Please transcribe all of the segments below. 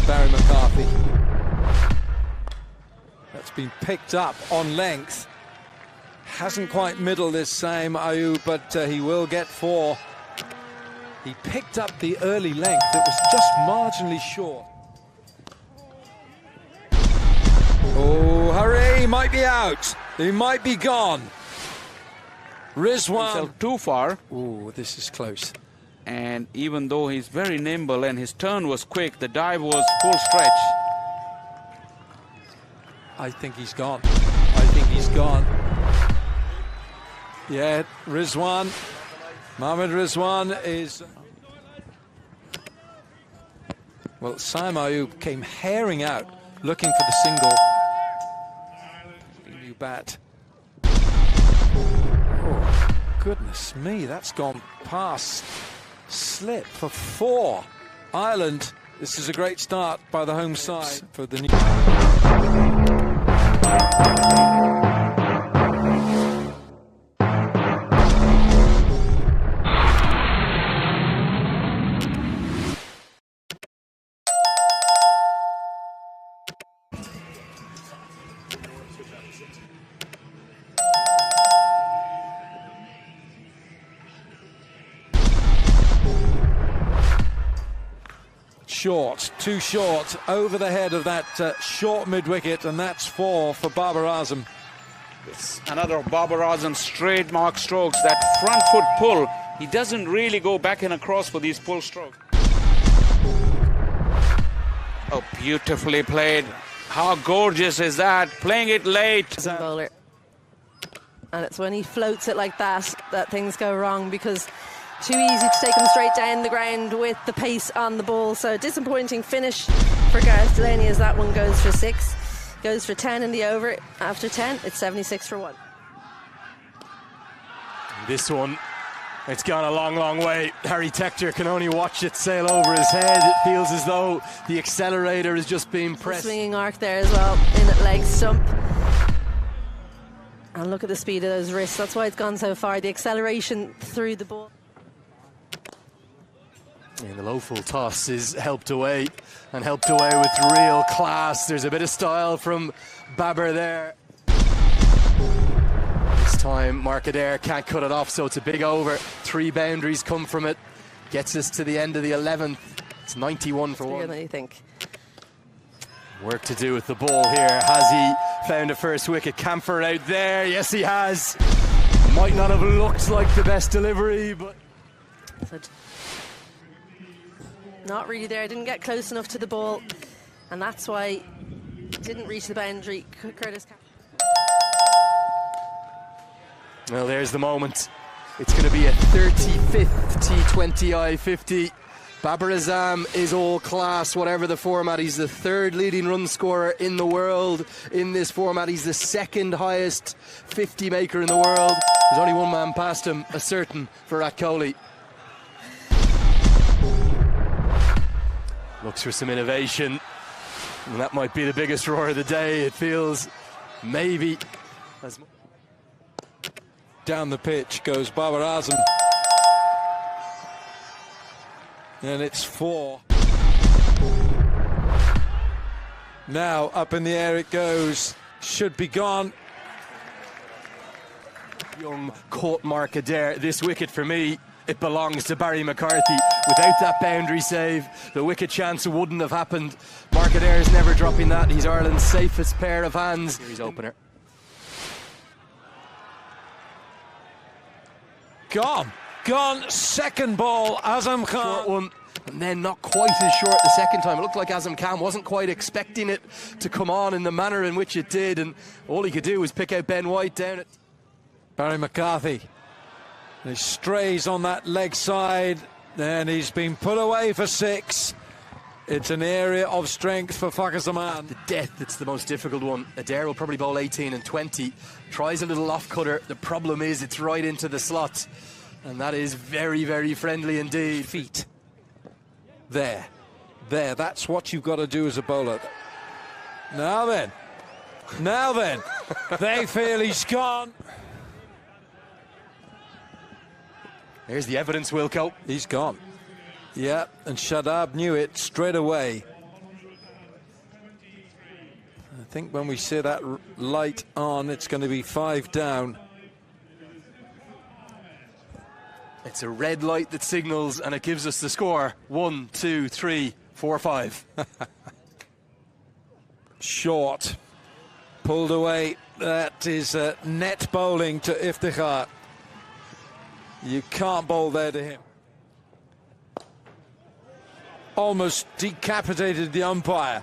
Barry McCarthy. That's been picked up on length. Hasn't quite middled this same Ayub, but he will get 4. He picked up the early length. It was just marginally short. Oh, hurry, he might be out. He might be gone. Rizwan. Too far. Oh, this is close. And even though he's very nimble and his turn was quick, the dive was full stretch. I think he's gone. I think he's gone. Yeah, Rizwan. Mohamed Rizwan is... Well, Saim Ayub came herring out, looking for the single. New bat. Oh, goodness me, that's gone past slip for 4. Ireland, this is a great start by the home side for the new... Short, too short, over the head of that short mid-wicket, and that's 4 for Babar Azam. It's another Babar Azam trademark strokes, that front foot pull. He doesn't really go back and across for these pull strokes. Oh, beautifully played. How gorgeous is that? Playing it late. Bowler. And it's when he floats it like that that things go wrong, because too easy to take him straight down the ground with the pace on the ball. So disappointing finish for Gareth Delaney as that one goes for 6. Goes for 10 in the over. After 10, it's 76 for 1. This one, it's gone a long, long way. Harry Tector can only watch it sail over his head. It feels as though the accelerator is just being pressed. Swinging arc there as well, in at leg stump. And look at the speed of those wrists. That's why it's gone so far. The acceleration through the ball. And the low full toss is helped away, and helped away with real class. There's a bit of style from Babar there. This time Mark Adair can't cut it off, so it's a big over. 3 boundaries come from it. Gets us to the end of the 11th. It's 91 for 1. Bigger than you think. Work to do with the ball here. Has he found a first wicket? Camphor out there. Yes, he has. Might not have looked like the best delivery, but... Not really there, didn't get close enough to the ball, and that's why didn't reach the boundary. Curtis. Well, there's the moment. It's going to be a 35th T20I 50. Babar Azam is all class, whatever the format. He's the 3rd leading run scorer in the world in this format. He's the 2nd highest 50 maker in the world. There's only one man past him, a certain Virat Kohli. Looks for some innovation, and that might be the biggest roar of the day. It feels maybe as Down the pitch goes Babar Azam. And it's 4. Now up in the air it goes. Should be gone. Young caught Mark Adair. This wicket for me, it belongs to Barry McCarthy. Without that boundary save, the wicket chance wouldn't have happened. Mark Adair is never dropping that. He's Ireland's safest pair of hands. Here's opener. Gone. Gone. Second ball, Azam Khan. Short one, and then not quite as short the second time. It looked like Azam Khan wasn't quite expecting it to come on in the manner in which it did, and all he could do was pick out Ben White down it. Barry McCarthy. He strays on that leg side, and he's been put away for 6. It's an area of strength for Fakhar Zaman. The death, it's the most difficult one. Adair will probably bowl 18 and 20. Tries a little off cutter. The problem is it's right into the slot. And that is very, very friendly indeed. Feet. There. There. That's what you've got to do as a bowler. Now then. Now then. They feel he's gone. There's the evidence, Wilco. He's gone. Yeah, and Shadab knew it straight away. I think when we see that light on, it's going to be 5 down. It's a red light that signals, and it gives us the score. 1, 2, 3, 4, 5. Short. Pulled away. That is net bowling to Iftikhar. You can't bowl there to him. Almost decapitated the umpire.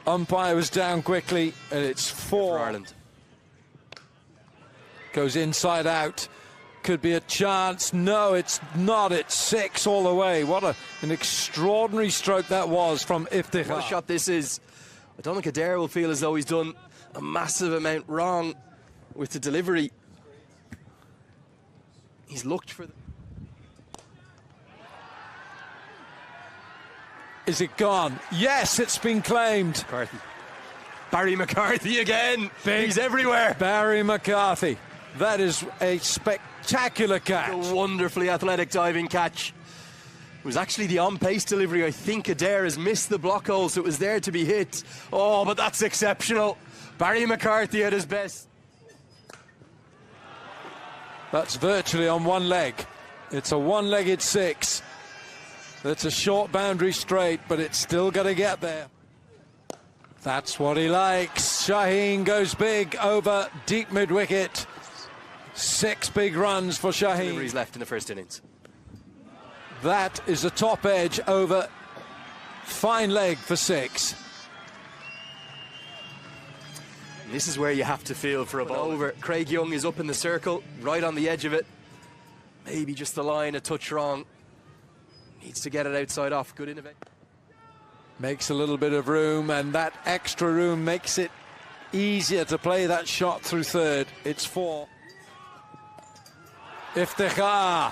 Umpire was down quickly, and it's 4 for Ireland. Goes inside out. Could be a chance. No, it's not. It's 6 all the way. What an extraordinary stroke that was from Iftikhar. What a shot this is. I don't think Adair will feel as though he's done a massive amount wrong with the delivery. He's looked for the... Is it gone? Yes, it's been claimed. McCarthy. Barry McCarthy again. He's everywhere. Barry McCarthy. That is a spectacular catch. A wonderfully athletic diving catch. It was actually the on-pace delivery. I think Adair has missed the block hole, so it was there to be hit. Oh, but that's exceptional. Barry McCarthy at his best. That's virtually on one leg. It's a one-legged 6. That's a short boundary straight, but it's still got to get there. That's what he likes. Shaheen goes big over deep mid-wicket. 6 big runs for Shaheen. Deliveries left in the first innings. That is a top edge over fine leg for 6. This is where you have to feel for a ball. Over. Craig Young is up in the circle, right on the edge of it. Maybe just the line a touch wrong. Needs to get it outside off. Good innovation. Makes a little bit of room, and that extra room makes it easier to play that shot through third. It's 4. Iftikhar.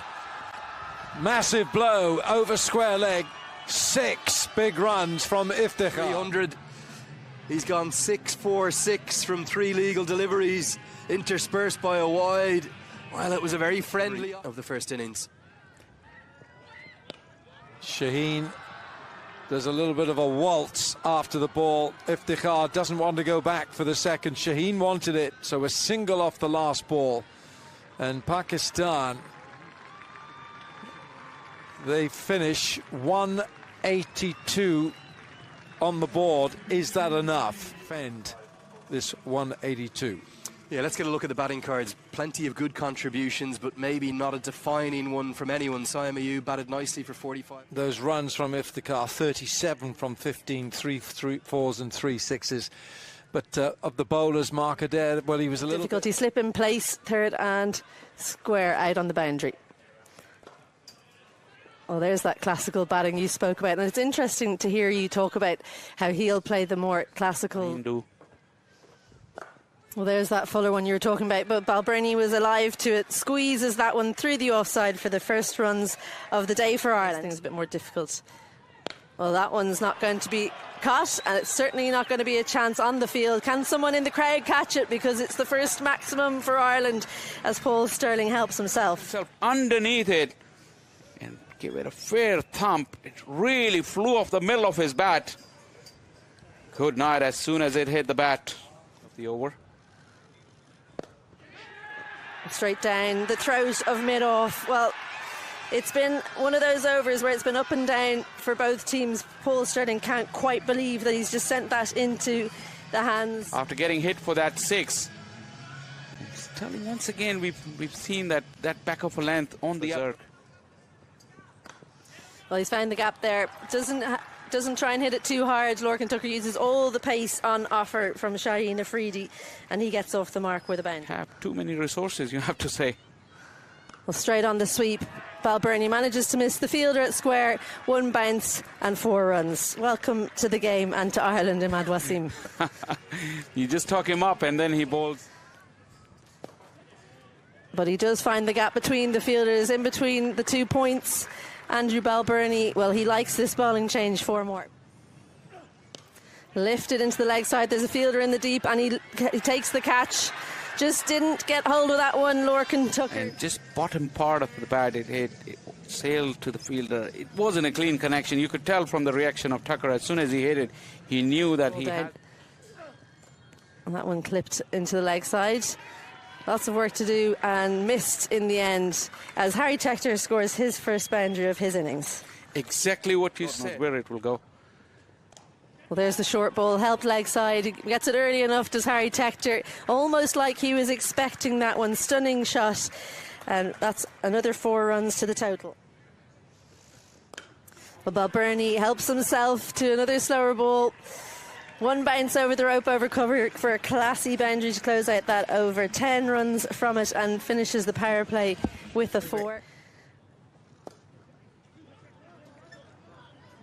Massive blow over square leg. 6 big runs from Iftikhar. 300. He's gone 6-4-6 from 3 legal deliveries, interspersed by a wide. Well, it was a very friendly of the first innings. Shaheen does a little bit of a waltz after the ball. Iftikhar doesn't want to go back for the second. Shaheen wanted it, so a single off the last ball. And Pakistan, they finish 182 on the board. Is that enough? Fend this 182. Yeah, let's get a look at the batting cards. Plenty of good contributions, but maybe not a defining one from anyone. Siam Ayub batted nicely for 45. Those runs from Iftikhar, 37 from 15, 3 4s and 3 6s. But of the bowlers, Mark Adair, well, he was a little... Difficulty, slip in place, third and square out on the boundary. Well, there's that classical batting you spoke about. And it's interesting to hear you talk about how he'll play the more classical... Well, there's that Fuller one you were talking about, but Balbirnie was alive to it. Squeezes that one through the offside for the first runs of the day for Ireland. Things a bit more difficult. Well, that one's not going to be caught, and it's certainly not going to be a chance on the field. Can someone in the crowd catch it? Because it's the first maximum for Ireland as Paul Stirling helps himself. Underneath it and give it a fair thump. It really flew off the middle of his bat. Good night as soon as it hit the bat of the over. Straight down the throat of mid-off. Well, it's been one of those overs where it's been up and down for both teams. Paul Stirling can't quite believe that he's just sent that into the hands. After getting hit for that 6. Stirling, once again, we've seen that back of a length on the arc. Well, he's found the gap there. Doesn't try and hit it too hard. Lorcan Tucker uses all the pace on offer from Shaheen Afridi, and he gets off the mark with a bound. Have too many resources, you have to say. Well, straight on the sweep. Balbirnie manages to miss the fielder at square. 1 bounce and 4 runs. Welcome to the game and to Ireland, Imad Wasim. You just tuck him up and then he bowls. But he does find the gap between the fielders, in between the 2 points. Andrew Balbirnie, well, he likes this bowling change. 4 more. Lifted into the leg side. There's a fielder in the deep, and he takes the catch. Just didn't get hold of that one, Lorcan Tucker. And just bottom part of the bat, it sailed to the fielder. It wasn't a clean connection. You could tell from the reaction of Tucker as soon as he hit it, he knew that he had. And that one clipped into the leg side. Lots of work to do and missed in the end as Harry Tector scores his first boundary of his innings. Exactly what you said. Where it will go. Well, there's the short ball, helped leg side. He gets it early enough, does Harry Tector. Almost like he was expecting that one. Stunning shot. And that's another 4 runs to the total. Well, Balbirnie helps himself to another slower ball. One bounce over the rope over cover for a classy boundary to close out that over. 10 runs from it and finishes the power play with a 4.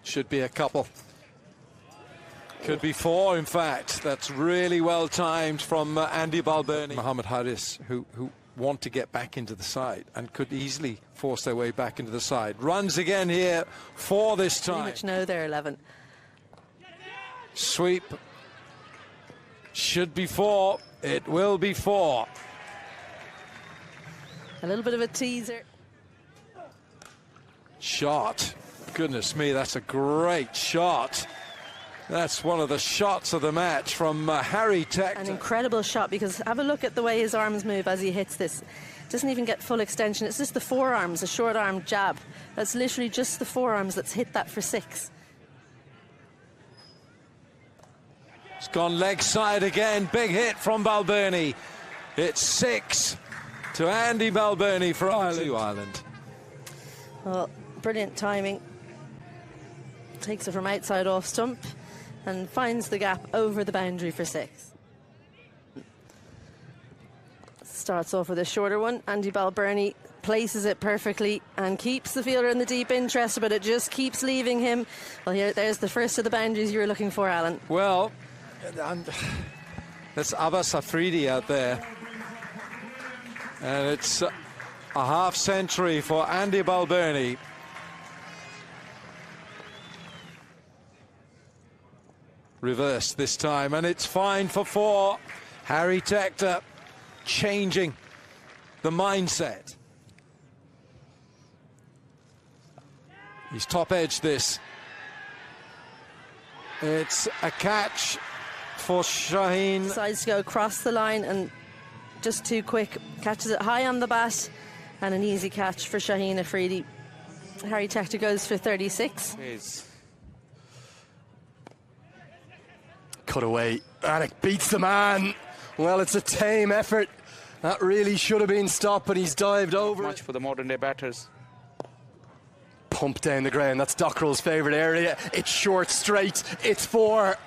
Should be a couple. Could be 4, in fact. That's really well timed from Andy Balbirnie. Mohamed Haris, who want to get back into the side and could easily force their way back into the side. Runs again here for this time. Pretty much no there, 11. Sweep. Should be 4. It will be 4. A little bit of a teaser. Shot. Goodness me, that's a great shot. That's one of the shots of the match from Harry Tector. An incredible shot, because have a look at the way his arms move as he hits this. Doesn't even get full extension. It's just the forearms, a short arm jab. That's literally just the forearms that's hit that for 6. It's gone leg side again. Big hit from Balbirnie. It's 6 to Andy Balbirnie for Ireland. Well, brilliant timing. Takes it from outside off stump and finds the gap over the boundary for 6. Starts off with a shorter one. Andy Balbirnie places it perfectly and keeps the fielder in the deep interest, but it just keeps leaving him. Well, there's the first of the boundaries you were looking for, Alan. Well, that's Abbas Afridi out there. And it's a half century for Andy Balbirnie. Reverse this time, and it's fine for 4. Harry Tector changing the mindset. He's top edged this. It's a catch for Shaheen. Decides to go across the line and just too quick. Catches it high on the bat and an easy catch for Shaheen Afridi. Harry Tector goes for 36. Cut away, and it beats the man. Well, it's a tame effort. That really should have been stopped, but he's dived over. Much for the modern day batters. Pump down the ground. That's Dockrell's favourite area. It's short, straight. It's 4.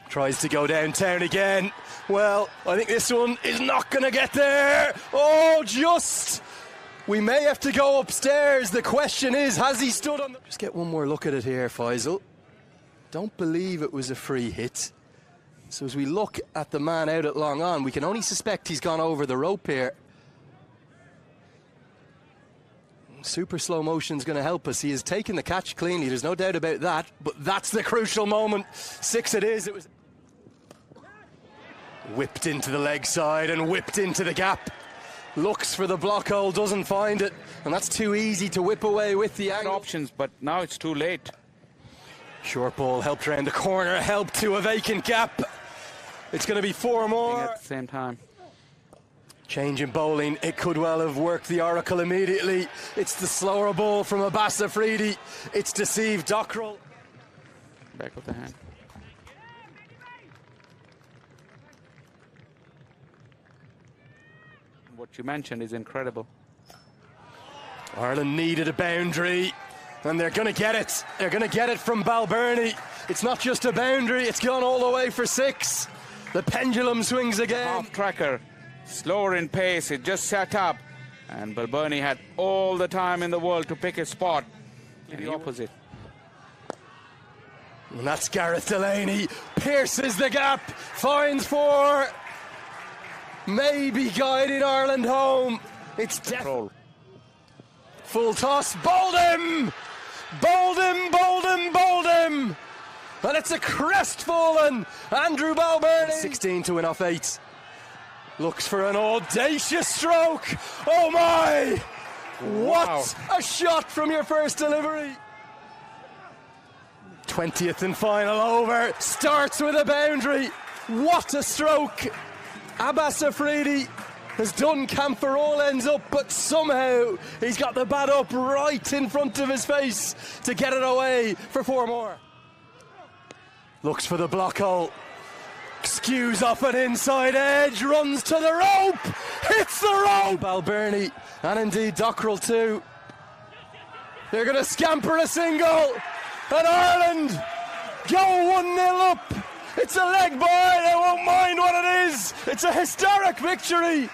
Tries to go downtown again. Well, I think this one is not going to get there. Oh, just. We may have to go upstairs. The question is, has he stood on the... Just get one more look at it here, Faisal. Don't believe it was a free hit. So as we look at the man out at long on, we can only suspect he's gone over the rope here. Super slow motion is going to help us. He has taken the catch cleanly, there's no doubt about that, but that's the crucial moment. 6 it is. It was whipped into the leg side and whipped into the gap. Looks for the block hole, doesn't find it, and that's too easy to whip away with the angle. Options, but now it's too late. Short ball helped around the corner, helped to a vacant gap. It's going to be 4 more. At the same time. Change in bowling, it could well have worked the oracle immediately. It's the slower ball from Abbas Afridi. It's deceived Dockrell. Back of the hand. What you mentioned is incredible. Ireland needed a boundary, and they're going to get it. They're going to get it from Balbirnie. It's not just a boundary, it's gone all the way for 6. The pendulum swings again. Half tracker, slower in pace, it just sat up. And Balbirnie had all the time in the world to pick his spot. In the opposite. And that's Gareth Delaney. Pierces the gap, finds 4. Maybe guiding Ireland home. It's Control. Full toss, bowled him! Bowled him, bowled him, bowled him! And it's a crestfallen Andrew Balbirnie. 16 to win off 8. Looks for an audacious stroke. Oh my! What a shot from your first delivery. 20th and final over. Starts with a boundary. What a stroke. Abbas Afridi has done camp for all ends up, but somehow he's got the bat up right in front of his face to get it away for 4 more. Looks for the block hole. Skews off an inside edge, runs to the rope, hits the rope. Balbirnie and indeed Dockrell too. They're going to scamper a single, and Ireland go 1-0 up. It's a leg bye, they won't mind what it is. It's a historic victory.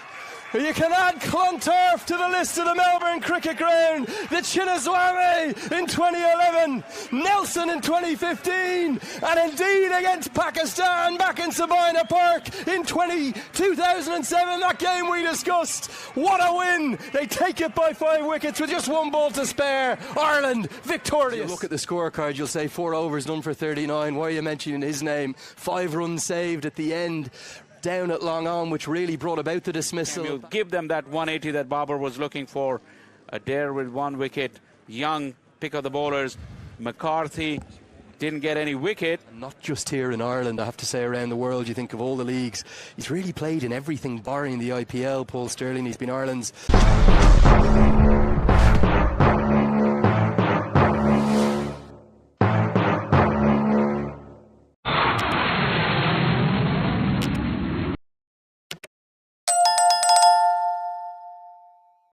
You can add Clontarf to the list of the Melbourne Cricket Ground, the Chinnaswamy in 2011, Nelson in 2015, and indeed against Pakistan back in Sabina Park in 2007, that game we discussed. What a win! They take it by 5 wickets with just 1 ball to spare. Ireland victorious. You look at the scorecard, you'll say 4 overs done for 39. Why are you mentioning his name? 5 runs saved at the end. Down at long on, which really brought about the dismissal. You'll give them that 180 that Babar was looking for. Adair with 1 wicket. Young, pick of the bowlers. McCarthy didn't get any wicket. Not just here in Ireland, I have to say, around the world. You think of all the leagues. He's really played in everything barring the IPL, Paul Sterling. He's been Ireland's